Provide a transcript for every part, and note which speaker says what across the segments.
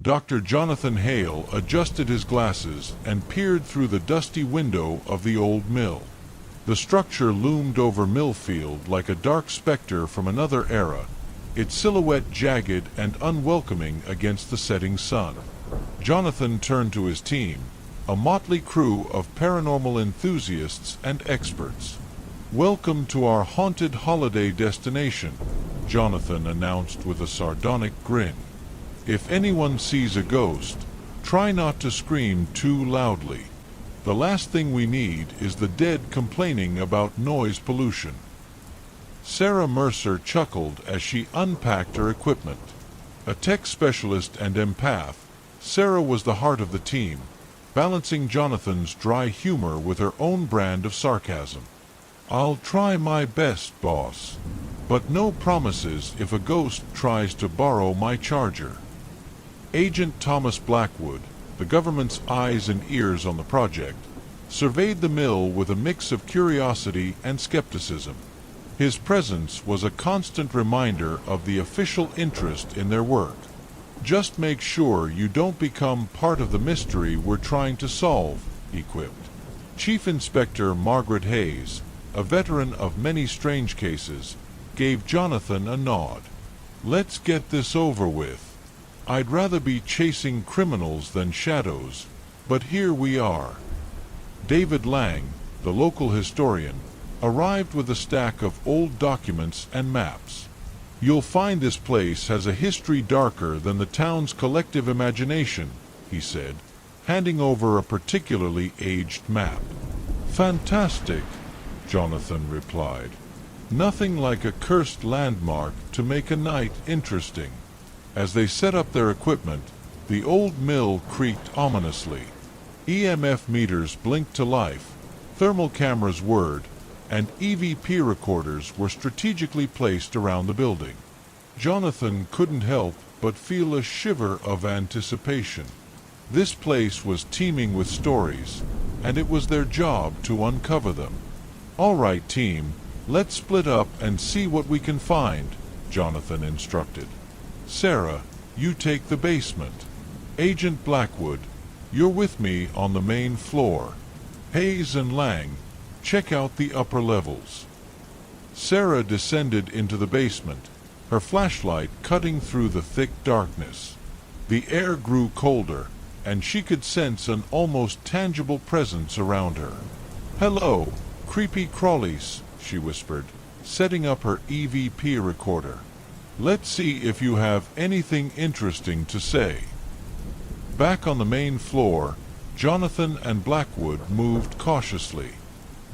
Speaker 1: Dr. Jonathan Hale adjusted his glasses and peered through the dusty window of the old mill. The structure loomed over Millfield like a dark specter from another era, its silhouette jagged and unwelcoming against the setting sun. Jonathan turned to his team, a motley crew of paranormal enthusiasts and experts. "Welcome to our haunted holiday destination," Jonathan announced with a sardonic grin. "If anyone sees a ghost, try not to scream too loudly. The last thing we need is the dead complaining about noise pollution." Sarah Mercer chuckled as she unpacked her equipment. A tech specialist and empath, Sarah was the heart of the team, balancing Jonathan's dry humor with her own brand of sarcasm. "I'll try my best, boss, but no promises if a ghost tries to borrow my charger." Agent Thomas Blackwood, the government's eyes and ears on the project, surveyed the mill with a mix of curiosity and skepticism. His presence was a constant reminder of the official interest in their work. "Just make sure you don't become part of the mystery we're trying to solve," he quipped. Chief Inspector Margaret Hayes, a veteran of many strange cases, gave Jonathan a nod. "Let's get this over with. I'd rather be chasing criminals than shadows, but here we are." David Lang, the local historian, arrived with a stack of old documents and maps. "You'll find this place has a history darker than the town's collective imagination," he said, handing over a particularly aged map. "Fantastic," Jonathan replied. "Nothing like a cursed landmark to make a night interesting." As they set up their equipment, the old mill creaked ominously. EMF meters blinked to life, thermal cameras whirred, and EVP recorders were strategically placed around the building. Jonathan couldn't help but feel a shiver of anticipation. This place was teeming with stories, and it was their job to uncover them. "All right, team, let's split up and see what we can find," Jonathan instructed. "Sarah, you take the basement. Agent Blackwood, you're with me on the main floor. Hayes and Lang, check out the upper levels." Sarah descended into the basement, her flashlight cutting through the thick darkness. The air grew colder, and she could sense an almost tangible presence around her. "Hello, creepy crawlies," she whispered, setting up her EVP recorder. "Let's see if you have anything interesting to say." Back on the main floor, Jonathan and Blackwood moved cautiously.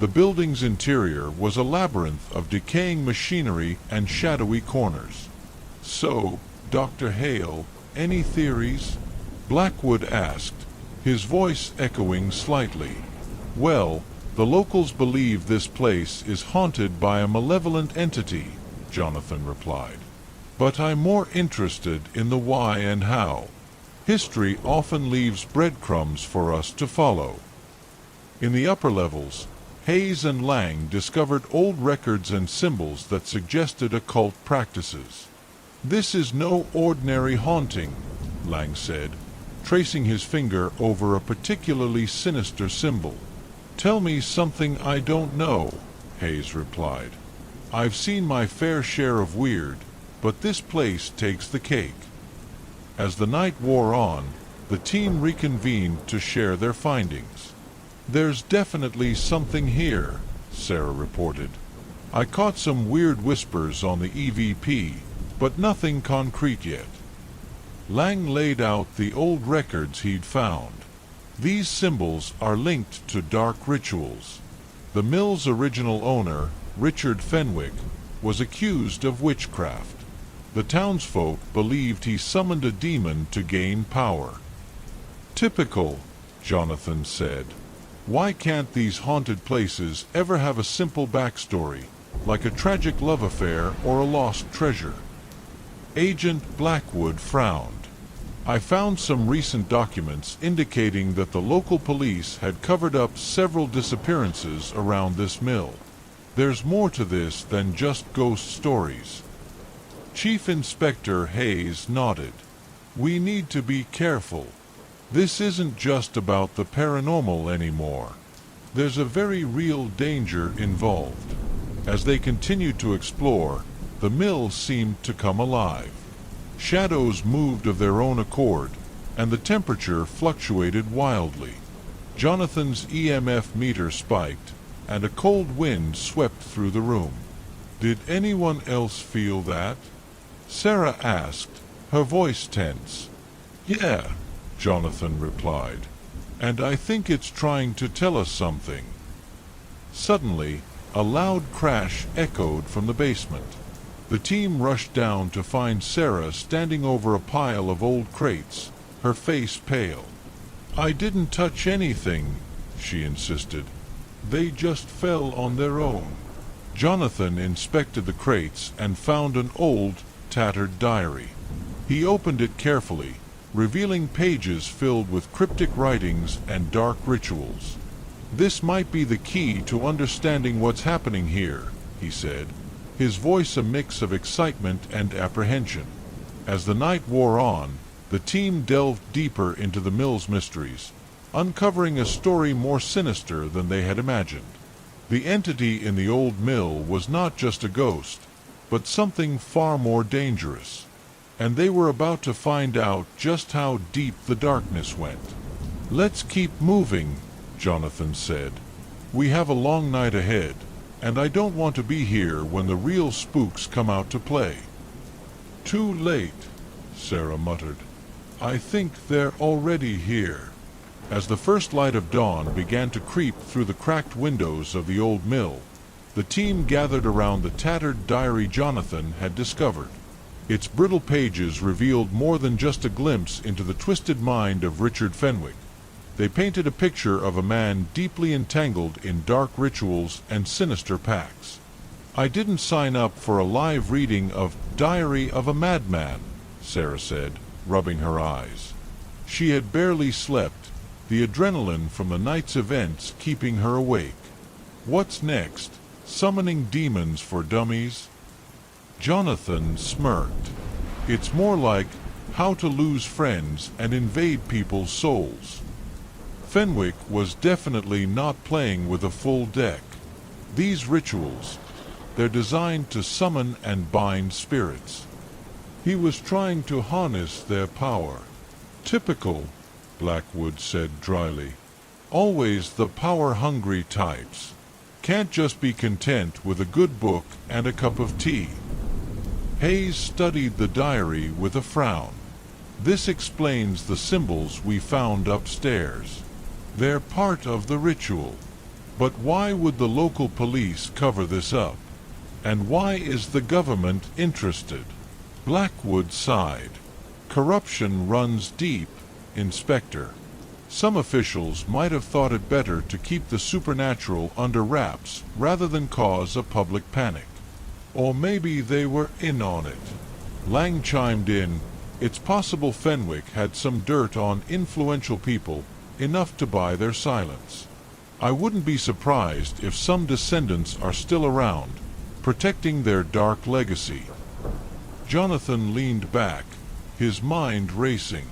Speaker 1: The building's interior was a labyrinth of decaying machinery and shadowy corners. "So, Dr. Hale, any theories?" Blackwood asked, his voice echoing slightly. "Well, the locals believe this place is haunted by a malevolent entity," Jonathan replied. "But I'm more interested in the why and how. History often leaves breadcrumbs for us to follow." In the upper levels, Hayes and Lang discovered old records and symbols that suggested occult practices. "This is no ordinary haunting," Lang said, tracing his finger over a particularly sinister symbol. "Tell me something I don't know," Hayes replied. "I've seen my fair share of weird, but this place takes the cake." As the night wore on, the team reconvened to share their findings. "There's definitely something here," Sarah reported. "I caught some weird whispers on the EVP, but nothing concrete yet." Lang laid out the old records he'd found. "These symbols are linked to dark rituals. The mill's original owner, Richard Fenwick, was accused of witchcraft. The townsfolk believed he summoned a demon to gain power." "Typical," Jonathan said. "Why can't these haunted places ever have a simple backstory, like a tragic love affair or a lost treasure?" Agent Blackwood frowned. "I found some recent documents indicating that the local police had covered up several disappearances around this mill. There's more to this than just ghost stories." Chief Inspector Hayes nodded. We need to be careful. This isn't just about the paranormal anymore. There's a very real danger involved. As they continued to explore, the mill seemed to come alive. Shadows moved of their own accord, and the temperature fluctuated wildly. Jonathan's EMF meter spiked, and a cold wind swept through the room. "Did anyone else feel that?" Sarah asked, her voice tense. "Yeah," Jonathan replied, "and I think it's trying to tell us something." Suddenly, a loud crash echoed from the basement. The team rushed down to find Sarah standing over a pile of old crates, her face pale. "I didn't touch anything," she insisted. "They just fell on their own." Jonathan inspected the crates and found an old, tattered diary. He opened it carefully, revealing pages filled with cryptic writings and dark rituals. "This might be the key to understanding what's happening here," he said, his voice a mix of excitement and apprehension. As the night wore on, the team delved deeper into the mill's mysteries, uncovering a story more sinister than they had imagined. The entity in the old mill was not just a ghost, but something far more dangerous, and they were about to find out just how deep the darkness went. "Let's keep moving," Jonathan said. "We have a long night ahead, and I don't want to be here when the real spooks come out to play." "Too late," Sarah muttered. "I think they're already here." As the first light of dawn began to creep through the cracked windows of the old mill, the team gathered around the tattered diary Jonathan had discovered. Its brittle pages revealed more than just a glimpse into the twisted mind of Richard Fenwick. They painted a picture of a man deeply entangled in dark rituals and sinister pacts. "I didn't sign up for a live reading of Diary of a Madman," Sarah said, rubbing her eyes. She had barely slept, the adrenaline from the night's events keeping her awake. "What's next? Summoning demons for dummies?" Jonathan smirked. "It's more like how to lose friends and invade people's souls." Fenwick was definitely not playing with a full deck. These rituals, they're designed to summon and bind spirits. He was trying to harness their power. "Typical," Blackwood said dryly. "Always the power-hungry types. Can't just be content with a good book and a cup of tea." Hayes studied the diary with a frown. "This explains the symbols we found upstairs. They're part of the ritual. But why would the local police cover this up? And why is the government interested?" Blackwood sighed. "Corruption runs deep, Inspector. Some officials might have thought it better to keep the supernatural under wraps rather than cause a public panic. Or maybe they were in on it." Lang chimed in, "It's possible Fenwick had some dirt on influential people, enough to buy their silence. I wouldn't be surprised if some descendants are still around, protecting their dark legacy." Jonathan leaned back, his mind racing.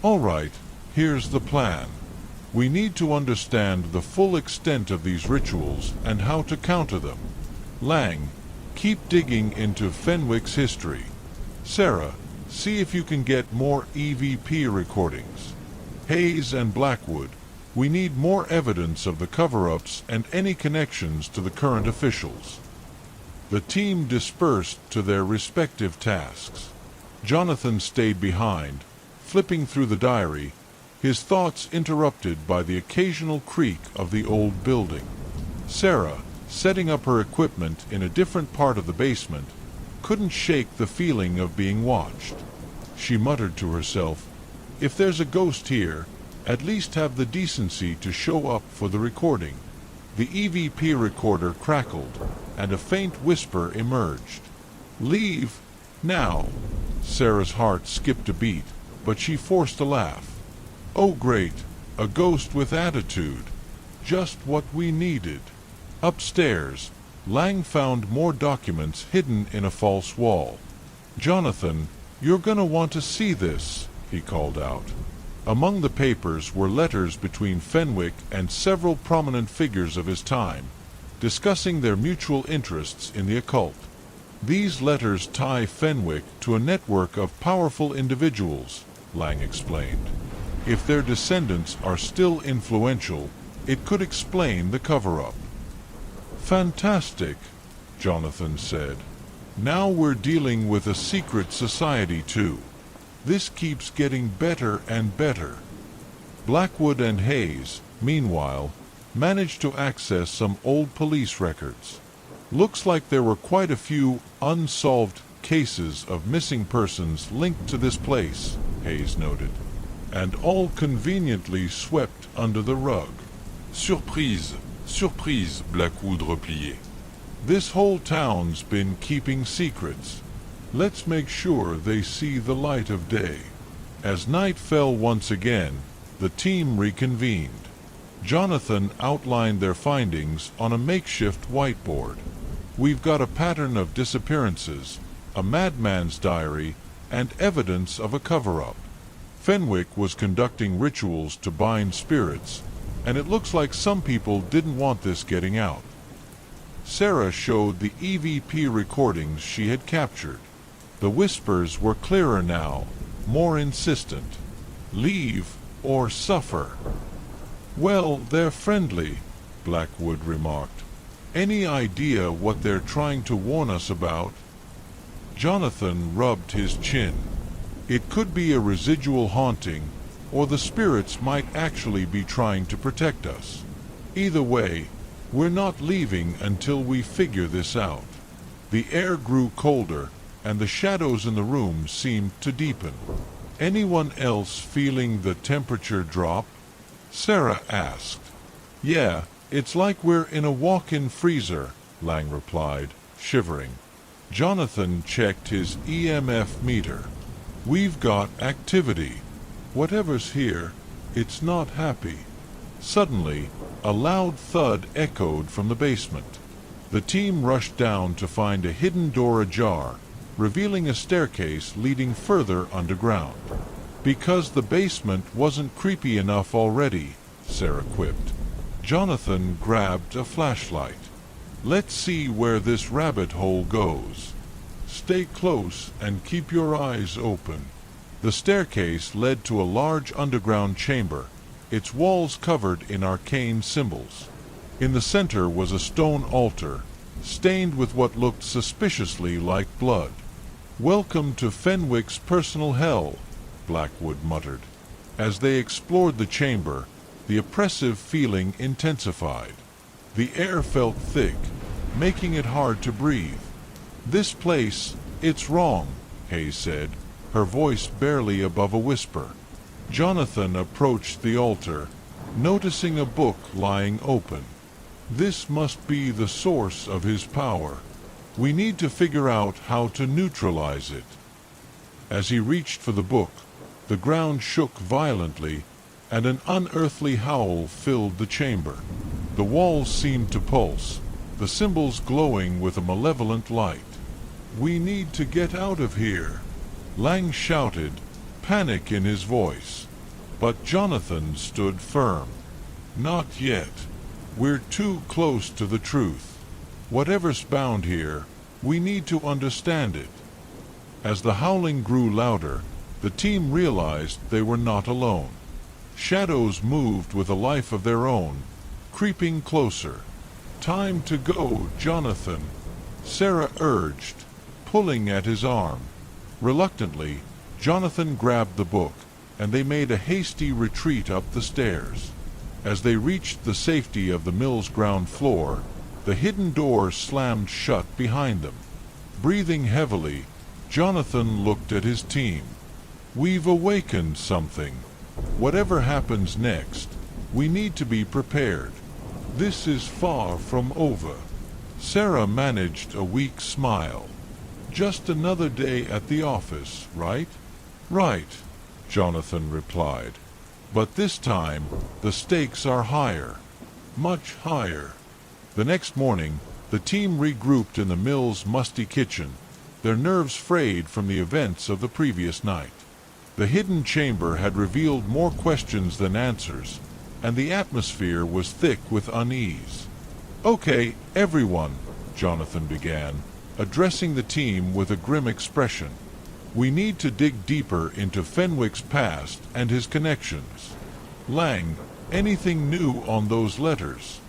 Speaker 1: "All right, here's the plan. We need to understand the full extent of these rituals and how to counter them. Lang, keep digging into Fenwick's history. Sarah, see if you can get more EVP recordings. Hayes and Blackwood, we need more evidence of the cover-ups and any connections to the current officials." The team dispersed to their respective tasks. Jonathan stayed behind, flipping through the diary, his thoughts interrupted by the occasional creak of the old building. Sarah, setting up her equipment in a different part of the basement, couldn't shake the feeling of being watched. She muttered to herself, "If there's a ghost here, at least have the decency to show up for the recording." The EVP recorder crackled, and a faint whisper emerged. "Leave, now." Sarah's heart skipped a beat, but she forced a laugh. "Oh great, a ghost with attitude. Just what we needed." Upstairs, Lang found more documents hidden in a false wall. "Jonathan, you're gonna want to see this," he called out. Among the papers were letters between Fenwick and several prominent figures of his time, discussing their mutual interests in the occult. These letters tie Fenwick to a network of powerful individuals, Lang explained. If their descendants are still influential, it could explain the cover-up. Fantastic, Jonathan said. Now we're dealing with a secret society too. This keeps getting better and better. Blackwood and Hayes, meanwhile, managed to access some old police records. Looks like there were quite a few unsolved cases of missing persons linked to this place, Hayes noted, and all conveniently swept under the rug.
Speaker 2: Surprise, surprise, Blackwood repliait.
Speaker 1: This whole town's been keeping secrets. Let's make sure they see the light of day. As night fell once again, the team reconvened. Jonathan outlined their findings on a makeshift whiteboard. We've got a pattern of disappearances, a madman's diary, and evidence of a cover-up. Fenwick was conducting rituals to bind spirits, and it looks like some people didn't want this getting out. Sarah showed the EVP recordings she had captured. The whispers were clearer now, more insistent. Leave or suffer. Well, they're friendly, Blackwood remarked. Any idea what they're trying to warn us about? Jonathan rubbed his chin. It could be a residual haunting, or the spirits might actually be trying to protect us. Either way, we're not leaving until we figure this out. The air grew colder, and the shadows in the room seemed to deepen. Anyone else feeling the temperature drop? Sarah asked. Yeah, it's like we're in a walk-in freezer, Lang replied, shivering. Jonathan checked his EMF meter. We've got activity. Whatever's here, it's not happy. Suddenly, a loud thud echoed from the basement. The team rushed down to find a hidden door ajar, revealing a staircase leading further underground. Because the basement wasn't creepy enough already, Sarah quipped. Jonathan grabbed a flashlight. Let's see where this rabbit hole goes. Stay close and keep your eyes open. The staircase led to a large underground chamber, its walls covered in arcane symbols. In the center was a stone altar, stained with what looked suspiciously like blood. Welcome to Fenwick's personal hell, Blackwood muttered. As they explored the chamber, the oppressive feeling intensified. The air felt thick, making it hard to breathe. This place, it's wrong, Hayes said, her voice barely above a whisper. Jonathan approached the altar, noticing a book lying open. This must be the source of his power. We need to figure out how to neutralize it. As he reached for the book, the ground shook violently, and an unearthly howl filled the chamber. The walls seemed to pulse, the symbols glowing with a malevolent light. We need to get out of here, Lang shouted, panic in his voice. But Jonathan stood firm. Not yet. We're too close to the truth. Whatever's bound here, we need to understand it. As the howling grew louder, the team realized they were not alone. Shadows moved with a life of their own, creeping closer. Time to go, Jonathan, Sarah urged, pulling at his arm. Reluctantly, Jonathan grabbed the book, and they made a hasty retreat up the stairs. As they reached the safety of the mill's ground floor, the hidden door slammed shut behind them. Breathing heavily, Jonathan looked at his team. We've awakened something. Whatever happens next, we need to be prepared. This is far from over. Sarah managed a weak smile. Just another day at the office, right? Right, Jonathan replied. But this time, the stakes are higher. Much higher. The next morning, the team regrouped in the mill's musty kitchen, their nerves frayed from the events of the previous night. The hidden chamber had revealed more questions than answers, and the atmosphere was thick with unease. "Okay, everyone," Jonathan began, addressing the team with a grim expression. "We need to dig deeper into Fenwick's past and his connections. Lang, anything new on those letters?"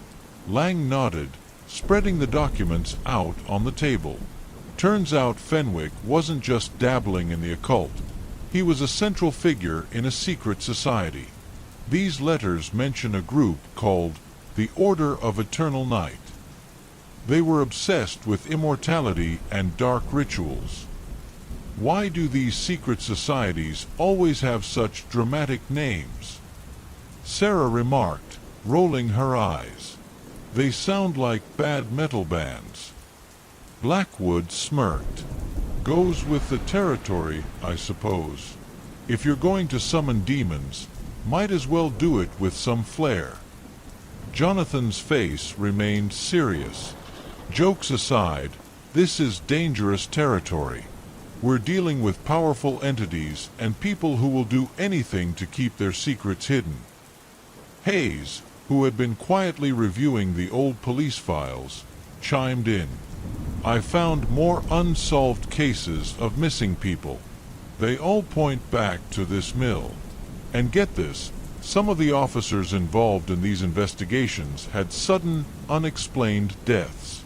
Speaker 1: Lang nodded, spreading the documents out on the table. Turns out Fenwick wasn't just dabbling in the occult. He was a central figure in a secret society. These letters mention a group called the Order of Eternal Night. They were obsessed with immortality and dark rituals. Why do these secret societies always have such dramatic names? Sarah remarked, rolling her eyes. They sound like bad metal bands. Blackwood smirked. Goes with the territory, I suppose. If you're going to summon demons, might as well do it with some flair. Jonathan's face remained serious. Jokes aside, this is dangerous territory. We're dealing with powerful entities and people who will do anything to keep their secrets hidden. Hayes, who had been quietly reviewing the old police files, chimed in. I found more unsolved cases of missing people. They all point back to this mill. And get this, some of the officers involved in these investigations had sudden, unexplained deaths.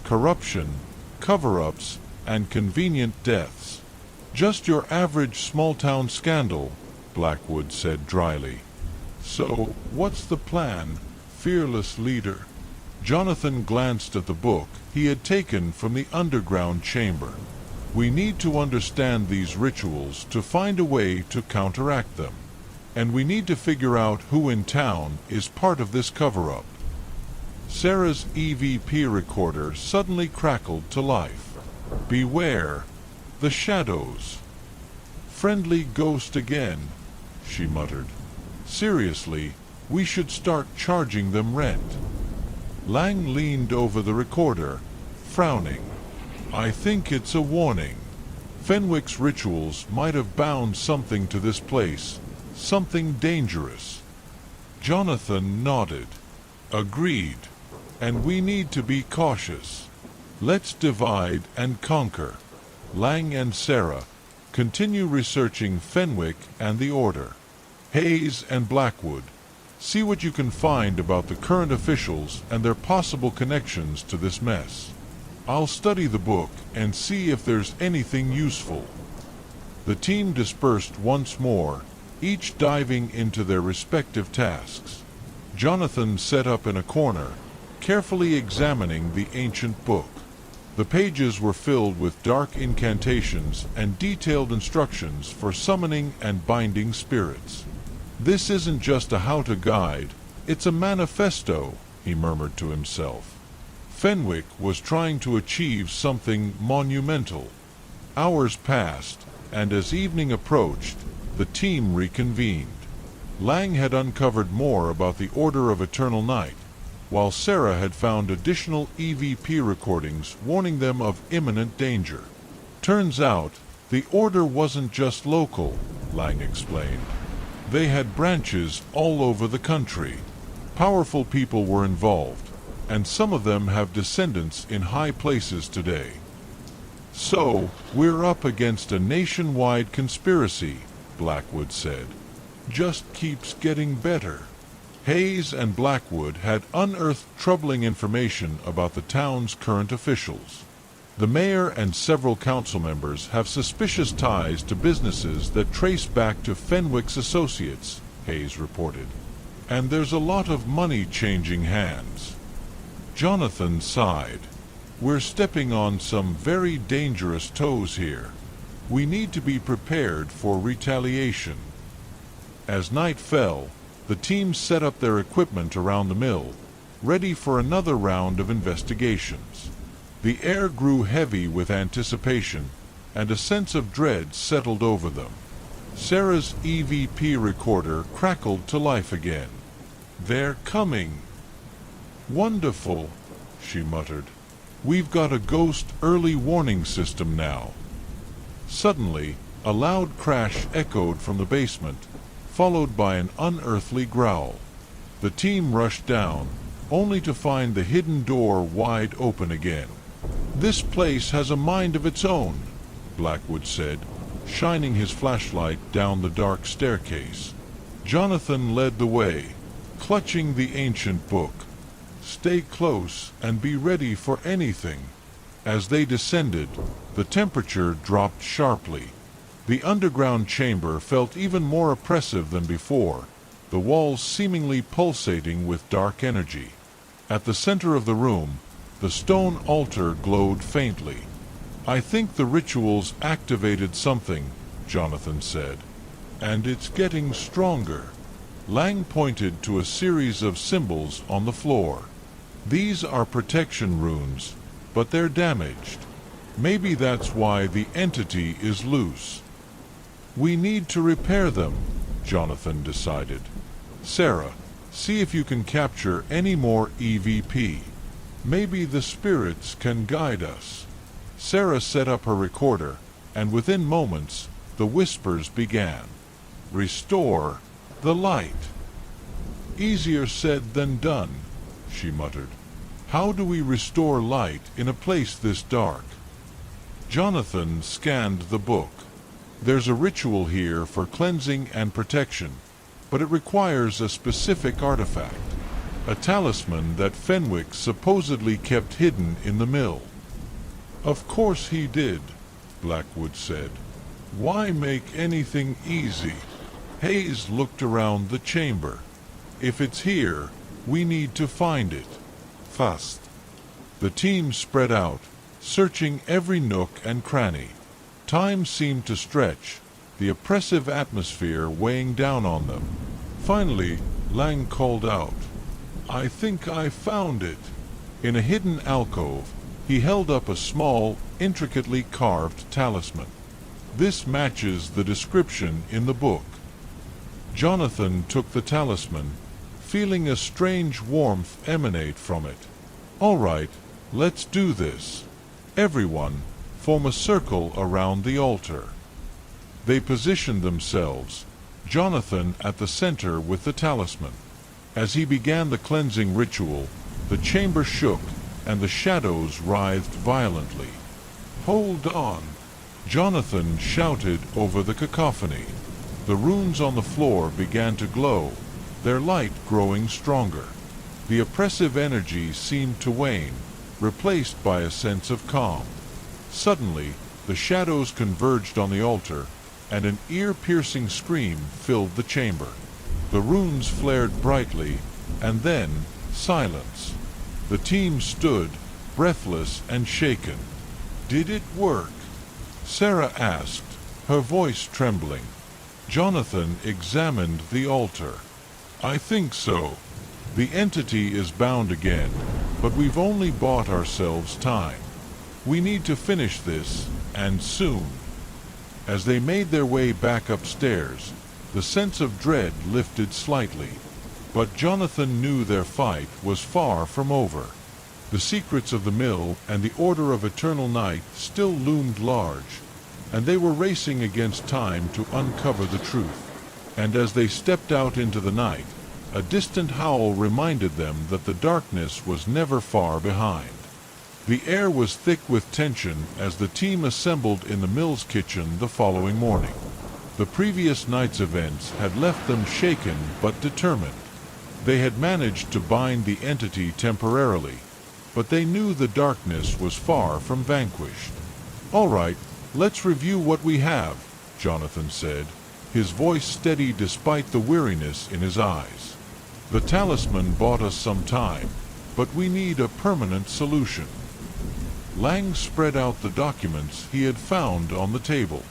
Speaker 1: Corruption, cover-ups, and convenient deaths. Just your average small-town scandal, Blackwood said dryly. So, what's the plan, fearless leader? Jonathan glanced at the book he had taken from the underground chamber. We need to understand these rituals to find a way to counteract them. And we need to figure out who in town is part of this cover-up. Sarah's EVP recorder suddenly crackled to life. Beware the shadows. Friendly ghost again, she muttered. Seriously, we should start charging them rent. Lang leaned over the recorder, frowning. I think it's a warning. Fenwick's rituals might have bound something to this place, something dangerous. Jonathan nodded. Agreed. And we need to be cautious. Let's divide and conquer. Lang and Sarah, continue researching Fenwick and the Order. Hayes and Blackwood, see what you can find about the current officials and their possible connections to this mess. I'll study the book and see if there's anything useful. The team dispersed once more, each diving into their respective tasks. Jonathan set up in a corner, carefully examining the ancient book. The pages were filled with dark incantations and detailed instructions for summoning and binding spirits. This isn't just a how-to guide, it's a manifesto, he murmured to himself. Fenwick was trying to achieve something monumental. Hours passed, and as evening approached, the team reconvened. Lang had uncovered more about the Order of Eternal Night, while Sarah had found additional EVP recordings warning them of imminent danger. Turns out, the Order wasn't just local, Lang explained. They had branches all over the country. Powerful people were involved, and some of them have descendants in high places today. So, we're up against a nationwide conspiracy, Blackwood said. Just keeps getting better. Hayes and Blackwood had unearthed troubling information about the town's current officials. The mayor and several council members have suspicious ties to businesses that trace back to Fenwick's associates, Hayes reported. And there's a lot of money changing hands. Jonathan sighed. We're stepping on some very dangerous toes here. We need to be prepared for retaliation. As night fell, the team set up their equipment around the mill, ready for another round of investigations. The air grew heavy with anticipation, and a sense of dread settled over them. Sarah's EVP recorder crackled to life again. They're coming. Wonderful, she muttered. We've got a ghost early warning system now. Suddenly, A loud crash echoed from the basement, followed by an unearthly growl. The team rushed down, only to find the hidden door wide open again. "This place has a mind of its own," Blackwood said, shining his flashlight down the dark staircase. Jonathan led the way, clutching the ancient book. "Stay close and be ready for anything." As they descended, the temperature dropped sharply. The underground chamber felt even more oppressive than before, the walls seemingly pulsating with dark energy. At the center of the room, the stone altar glowed faintly. "I think the rituals activated something," Jonathan said. "And it's getting stronger." Lang pointed to a series of symbols on the floor. "These are protection runes, but they're damaged. Maybe that's why the entity is loose." "We need to repair them," Jonathan decided. "Sarah, see if you can capture any more EVP. Maybe the spirits can guide us." Sarah set up her recorder, and within moments, the whispers began. "Restore the light." "Easier said than done," she muttered. "How do we restore light in a place this dark?" Jonathan scanned the book. "There's a ritual here for cleansing and protection, but it requires a specific artifact, a talisman that Fenwick supposedly kept hidden in the mill." "Of course he did," Blackwood said. "Why make anything easy?" Hayes looked around the chamber. "If it's here, we need to find it. Fast." The team spread out, searching every nook and cranny. Time seemed to stretch, the oppressive atmosphere weighing down on them. Finally, Lang called out, "I think I found it." In a hidden alcove, he held up a small, intricately carved talisman. "This matches the description in the book." Jonathan took the talisman, feeling a strange warmth emanate from it. "All right, let's do this. Everyone, form a circle around the altar." They positioned themselves, Jonathan at the center with the talisman. As he began the cleansing ritual, the chamber shook and the shadows writhed violently. "Hold on!" Jonathan shouted over the cacophony. The runes on the floor began to glow, their light growing stronger. The oppressive energy seemed to wane, replaced by a sense of calm. Suddenly, the shadows converged on the altar, and an ear-piercing scream filled the chamber. The runes flared brightly, and then silence. The team stood, breathless and shaken. "Did it work?" Sarah asked, her voice trembling. Jonathan examined the altar. "I think so. The entity is bound again, but we've only bought ourselves time. We need to finish this, and soon." As they made their way back upstairs, the sense of dread lifted slightly. But Jonathan knew their fight was far from over. The secrets of the mill and the Order of Eternal Night still loomed large, and they were racing against time to uncover the truth. And as they stepped out into the night, a distant howl reminded them that the darkness was never far behind. The air was thick with tension as the team assembled in the mill's kitchen the following morning. The previous night's events had left them shaken but determined. They had managed to bind the entity temporarily, but they knew the darkness was far from vanquished. "All right, let's review what we have," Jonathan said, his voice steady despite the weariness in his eyes. "The talisman bought us some time, but we need a permanent solution." Lang spread out the documents he had found on the table.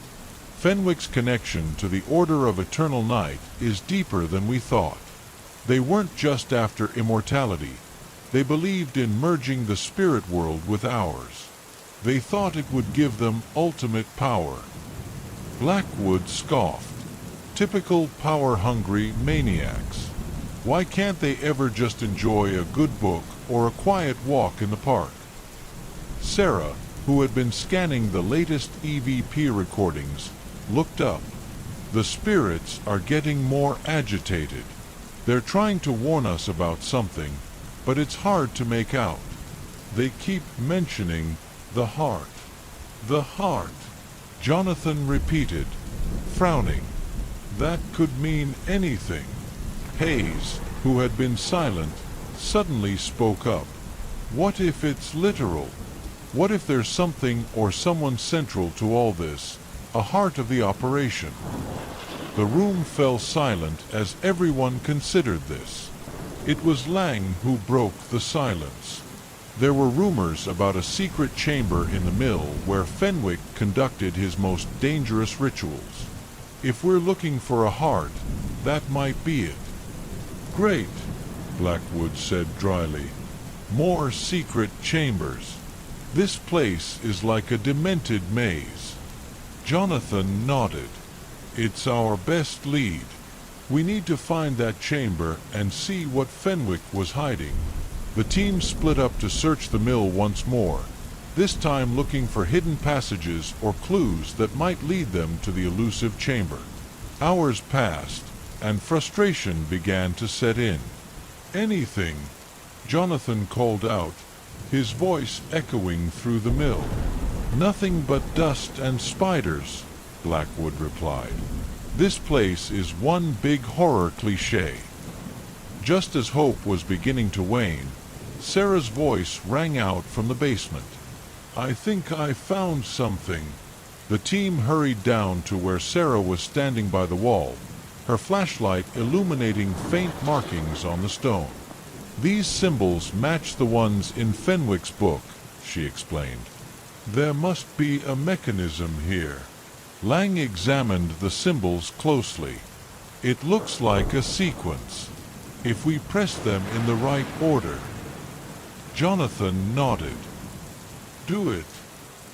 Speaker 1: "Fenwick's connection to the Order of Eternal Night is deeper than we thought. They weren't just after immortality. They believed in merging the spirit world with ours. They thought it would give them ultimate power." Blackwood scoffed. "Typical power-hungry maniacs. Why can't they ever just enjoy a good book or a quiet walk in the park?" Sarah, who had been scanning the latest EVP recordings, looked up. The spirits are getting more agitated. They're trying to warn us about something, but it's hard to make out. They keep mentioning the heart. The heart, Jonathan repeated, frowning. That could mean anything. Hayes, who had been silent, suddenly spoke up. What if it's literal? What if there's something or someone central to all this, a heart of the operation? The room fell silent as everyone considered this. It was Lang who broke the silence. There were rumors about a secret chamber in the mill where Fenwick conducted his most dangerous rituals. If we're looking for a heart, that might be it. Great, Blackwood said dryly. More secret chambers. This place is like a demented maze. Jonathan nodded. It's our best lead. We need to find that chamber and see what Fenwick was hiding. The team split up to search the mill once more, this time looking for hidden passages or clues that might lead them to the elusive chamber. Hours passed, and frustration began to set in. Anything, Jonathan called out, his voice echoing through the mill. Nothing but dust and spiders, Blackwood replied. This place is one big horror cliché. Just as hope was beginning to wane, Sarah's voice rang out from the basement. I think I found something. The team hurried down to where Sarah was standing by the wall, her flashlight illuminating faint markings on the stone. These symbols match the ones in Fenwick's book, she explained. There must be a mechanism here. Lang examined the symbols closely. It looks like a sequence. If we press them in the right order. Jonathan nodded. Do it.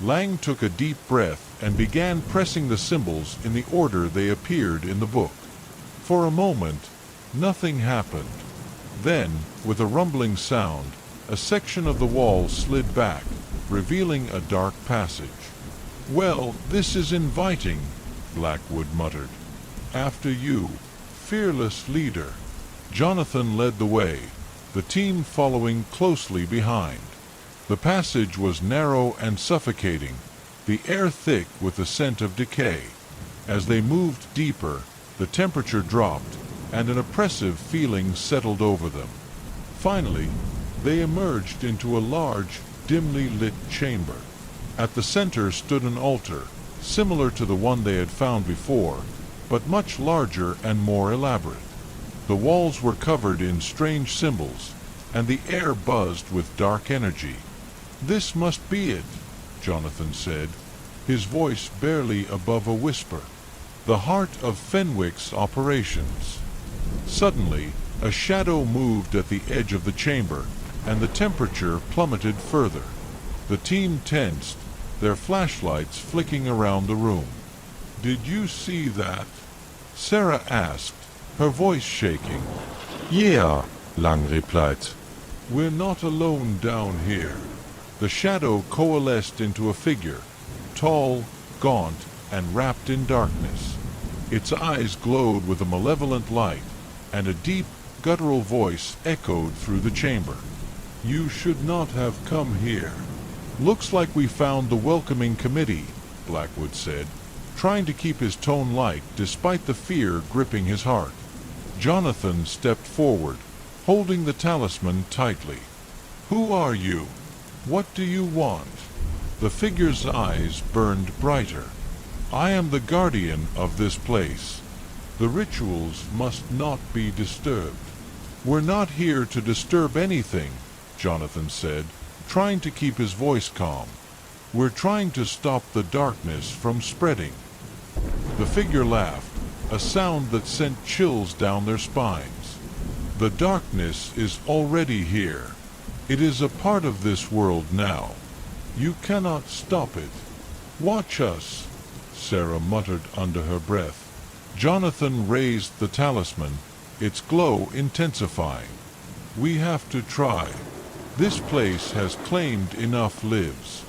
Speaker 1: Lang took a deep breath and began pressing the symbols in the order they appeared in the book. For a moment, nothing happened. Then, with a rumbling sound, a section of the wall slid back, revealing a dark passage. Well, this is inviting, Blackwood muttered. After you, fearless leader. Jonathan led the way, the team following closely behind. The passage was narrow and suffocating, the air thick with the scent of decay. As they moved deeper, the temperature dropped, and an oppressive feeling settled over them. Finally, they emerged into a large, dimly lit chamber. At the center stood an altar, similar to the one they had found before, but much larger and more elaborate. The walls were covered in strange symbols, and the air buzzed with dark energy. This must be it, Jonathan said, his voice barely above a whisper. The heart of Fenwick's operations. Suddenly, a shadow moved at the edge of the chamber, and the temperature plummeted further. The team tensed, their flashlights flicking around the room. Did you see that? Sarah asked, her voice shaking.
Speaker 2: Yeah, Lang replied.
Speaker 1: We're not alone down here. The shadow coalesced into a figure, tall, gaunt, and wrapped in darkness. Its eyes glowed with a malevolent light, and a deep, guttural voice echoed through the chamber. You should not have come here. Looks like we found the welcoming committee, Blackwood said, trying to keep his tone light despite the fear gripping his heart. Jonathan stepped forward, holding the talisman tightly. Who are you? What do you want? The figure's eyes burned brighter. I am the guardian of this place. The rituals must not be disturbed. We're not here to disturb anything, Jonathan said, trying to keep his voice calm. We're trying to stop the darkness from spreading. The figure laughed, a sound that sent chills down their spines. The darkness is already here. It is a part of this world now. You cannot stop it. Watch us, Sarah muttered under her breath. Jonathan raised the talisman, its glow intensifying. We have to try. This place has claimed enough lives.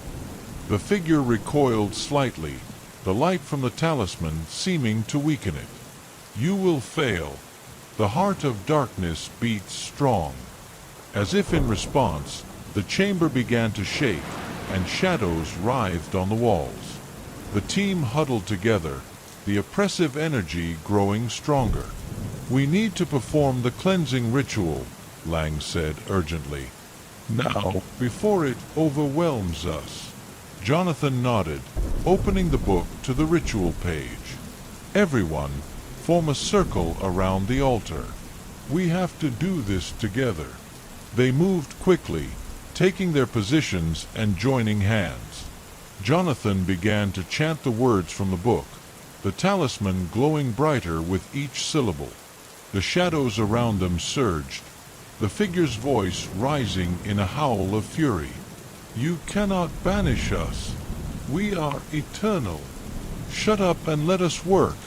Speaker 1: The figure recoiled slightly, the light from the talisman seeming to weaken it. You will fail. The heart of darkness beats strong. As if in response, the chamber began to shake, and shadows writhed on the walls. The team huddled together, the oppressive energy growing stronger. We need to perform the cleansing ritual, Lang said urgently. Now, before it overwhelms us. Jonathan nodded, opening the book to the ritual page. Everyone, form a circle around the altar. We have to do this together. They moved quickly, taking their positions and joining hands. Jonathan began to chant the words from the book, the talisman glowing brighter with each syllable. The shadows around them surged, the figure's voice rising in a howl of fury. You cannot banish us. We are eternal. Shut up and let us work,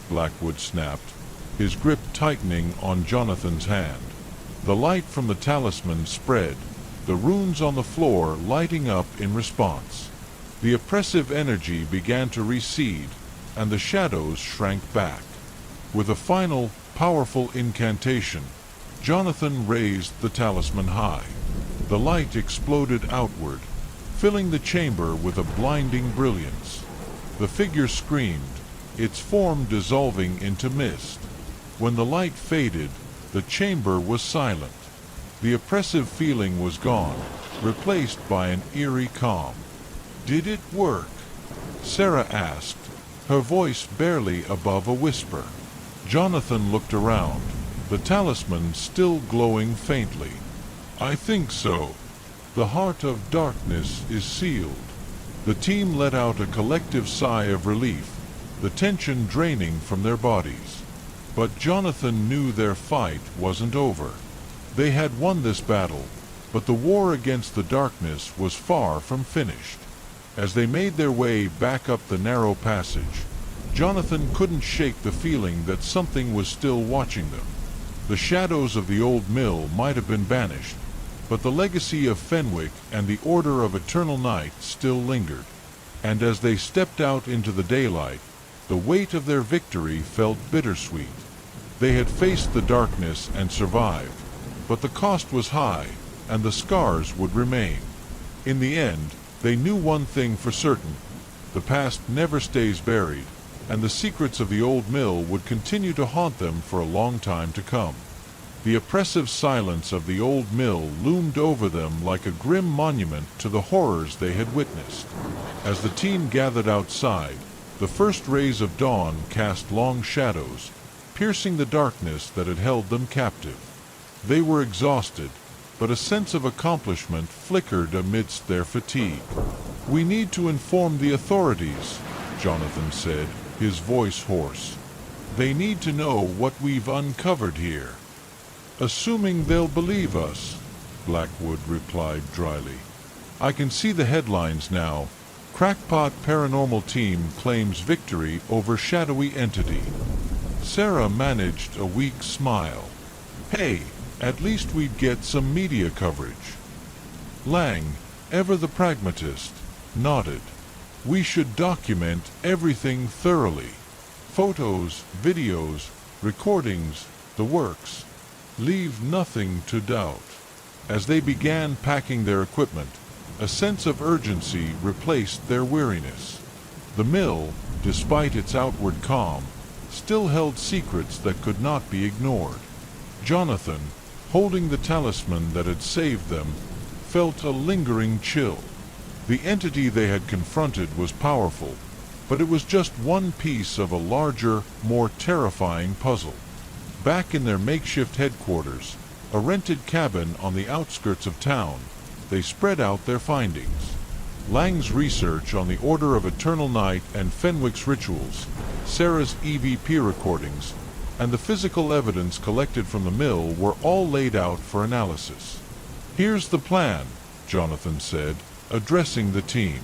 Speaker 1: Blackwood snapped, his grip tightening on Jonathan's hand. The light from the talisman spread, the runes on the floor lighting up in response. The oppressive energy began to recede, and the shadows shrank back. With a final, powerful incantation, Jonathan raised the talisman high. The light exploded outward, filling the chamber with a blinding brilliance. The figure screamed, its form dissolving into mist. When the light faded, the chamber was silent. The oppressive feeling was gone, replaced by an eerie calm. Did it work? Sarah asked, her voice barely above a whisper. Jonathan looked around, the talisman still glowing faintly. I think so. The heart of darkness is sealed. The team let out a collective sigh of relief, the tension draining from their bodies. But Jonathan knew their fight wasn't over. They had won this battle, but the war against the darkness was far from finished. As they made their way back up the narrow passage, Jonathan couldn't shake the feeling that something was still watching them. The shadows of the old mill might have been banished, but the legacy of Fenwick and the Order of Eternal Night still lingered. And as they stepped out into the daylight, the weight of their victory felt bittersweet. They had faced the darkness and survived, but the cost was high, and the scars would remain. In the end, they knew one thing for certain: the past never stays buried, and the secrets of the old mill would continue to haunt them for a long time to come. The oppressive silence of the old mill loomed over them like a grim monument to the horrors they had witnessed. As the team gathered outside, the first rays of dawn cast long shadows, piercing the darkness that had held them captive. They were exhausted, but a sense of accomplishment flickered amidst their fatigue. We need to inform the authorities, Jonathan said, his voice hoarse. They need to know what we've uncovered here. Assuming they'll believe us, Blackwood replied dryly. I can see the headlines now. Crackpot paranormal team claims victory over shadowy entity. Sarah managed a weak smile. Hey, at least we'd get some media coverage. Lang, ever the pragmatist, nodded. We should document everything thoroughly. Photos, videos, recordings, the works. Leave nothing to doubt. As they began packing their equipment, a sense of urgency replaced their weariness. The mill, despite its outward calm, still held secrets that could not be ignored. Jonathan, holding the talisman that had saved them, felt a lingering chill. The entity they had confronted was powerful, but it was just one piece of a larger, more terrifying puzzle. Back in their makeshift headquarters, a rented cabin on the outskirts of town, they spread out their findings. Lang's research on the Order of Eternal Night and Fenwick's rituals, Sarah's EVP recordings, and the physical evidence collected from the mill were all laid out for analysis. Here's the plan, Jonathan said, addressing the team.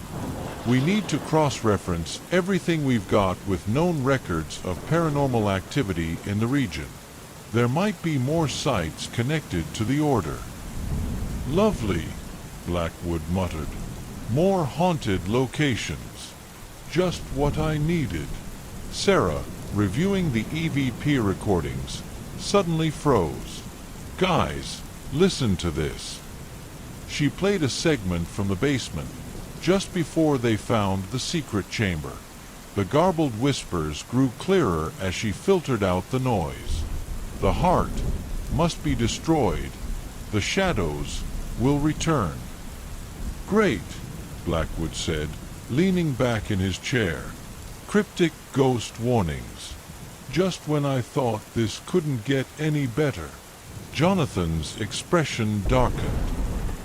Speaker 1: We need to cross-reference everything we've got with known records of paranormal activity in the region. There might be more sites connected to the Order. Lovely, Blackwood muttered. More haunted locations. Just what I needed. Sarah, reviewing the EVP recordings, suddenly froze. Guys, listen to this. She played a segment from the basement, just before they found the secret chamber. The garbled whispers grew clearer as she filtered out the noise. The heart must be destroyed. The shadows will return. Great, Blackwood said, leaning back in his chair. Cryptic ghost warnings. Just when I thought this couldn't get any better. Jonathan's expression darkened.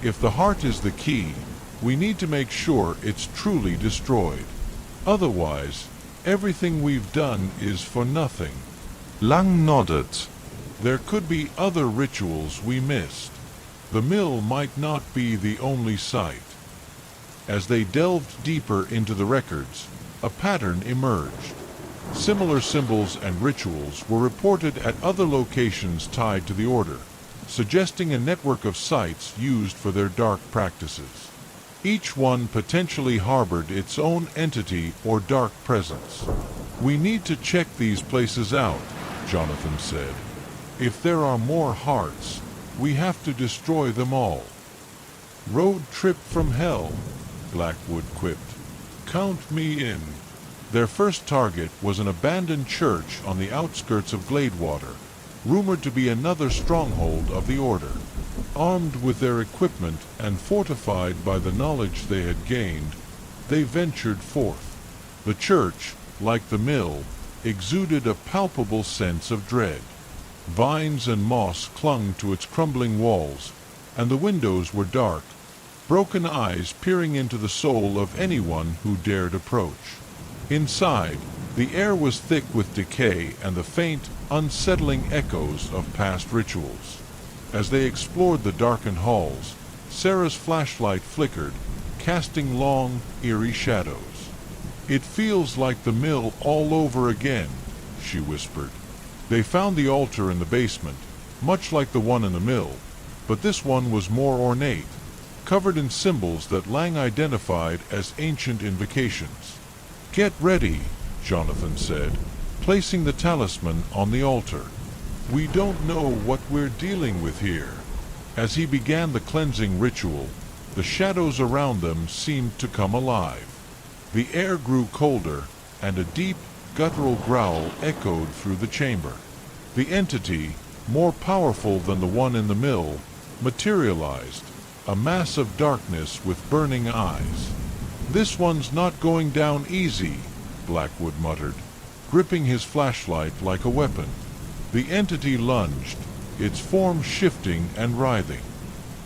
Speaker 1: If the heart is the key, we need to make sure it's truly destroyed. Otherwise, everything we've done is for nothing.
Speaker 2: Lang nodded.
Speaker 1: There could be other rituals we missed. The mill might not be the only site. As they delved deeper into the records, a pattern emerged. Similar symbols and rituals were reported at other locations tied to the order, suggesting a network of sites used for their dark practices. Each one potentially harbored its own entity or dark presence. We need to check these places out, Jonathan said. If there are more hearts, we have to destroy them all. Road trip from hell, Blackwood quipped. Count me in. Their first target was an abandoned church on the outskirts of Gladewater, rumored to be another stronghold of the Order. Armed with their equipment and fortified by the knowledge they had gained, they ventured forth. The church, like the mill, exuded a palpable sense of dread. Vines and moss clung to its crumbling walls, and the windows were dark, broken eyes peering into the soul of anyone who dared approach. Inside, the air was thick with decay and the faint, unsettling echoes of past rituals. As they explored the darkened halls, Sarah's flashlight flickered, casting long, eerie shadows. "It feels like the mill all over again," she whispered. They found the altar in the basement, much like the one in the mill, but this one was more ornate, covered in symbols that Lang identified as ancient invocations. "Get ready," Jonathan said, placing the talisman on the altar. "We don't know what we're dealing with here." As he began the cleansing ritual, the shadows around them seemed to come alive. The air grew colder, and a deep, guttural growl echoed through the chamber. The entity, more powerful than the one in the mill, materialized, a mass of darkness with burning eyes. "This one's not going down easy," Blackwood muttered, gripping his flashlight like a weapon. The entity lunged, its form shifting and writhing.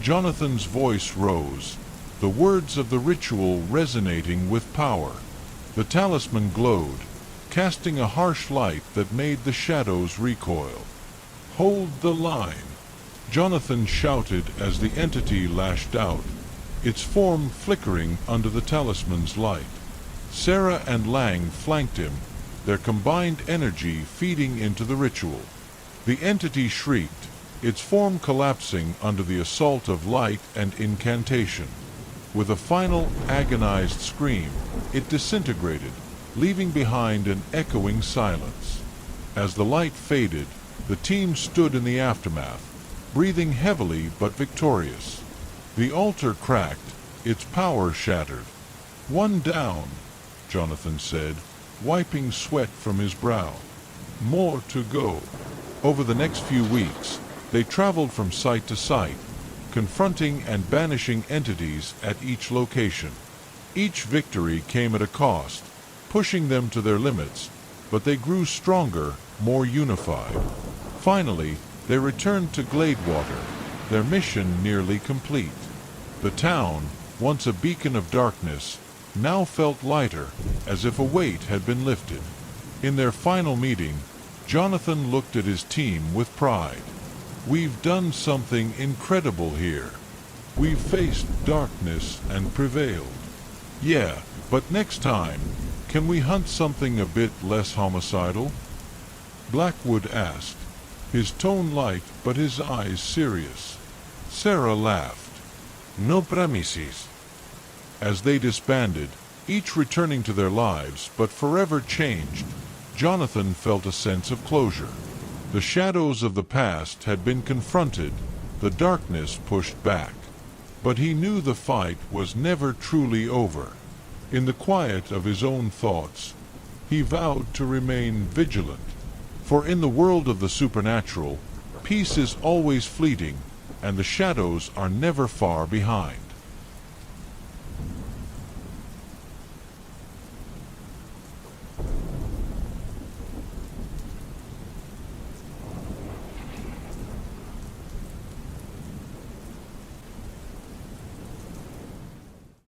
Speaker 1: Jonathan's voice rose, the words of the ritual resonating with power. The talisman glowed, casting a harsh light that made the shadows recoil. "Hold the line," Jonathan shouted as the entity lashed out, its form flickering under the talisman's light. Sarah and Lang flanked him, their combined energy feeding into the ritual. The entity shrieked, its form collapsing under the assault of light and incantation. With a final, agonized scream, it disintegrated, leaving behind an echoing silence. As the light faded, the team stood in the aftermath, breathing heavily but victorious. The altar cracked, its power shattered. "One down," Jonathan said, wiping sweat from his brow. "More to go." Over the next few weeks, they traveled from site to site, confronting and banishing entities at each location. Each victory came at a cost, pushing them to their limits, but they grew stronger, more unified. Finally, they returned to Gladewater, their mission nearly complete. The town, once a beacon of darkness, now felt lighter, as if a weight had been lifted. In their final meeting, Jonathan looked at his team with pride. "We've done something incredible here. We've faced darkness and prevailed. Yeah, but next time, can we hunt something a bit less homicidal?" Blackwood asked, his tone light but his eyes serious. Sarah laughed. "No promises." As they disbanded, each returning to their lives but forever changed, Jonathan felt a sense of closure. The shadows of the past had been confronted, the darkness pushed back. But he knew the fight was never truly over. In the quiet of his own thoughts, he vowed to remain vigilant. For in the world of the supernatural, peace is always fleeting, and the shadows are never far behind.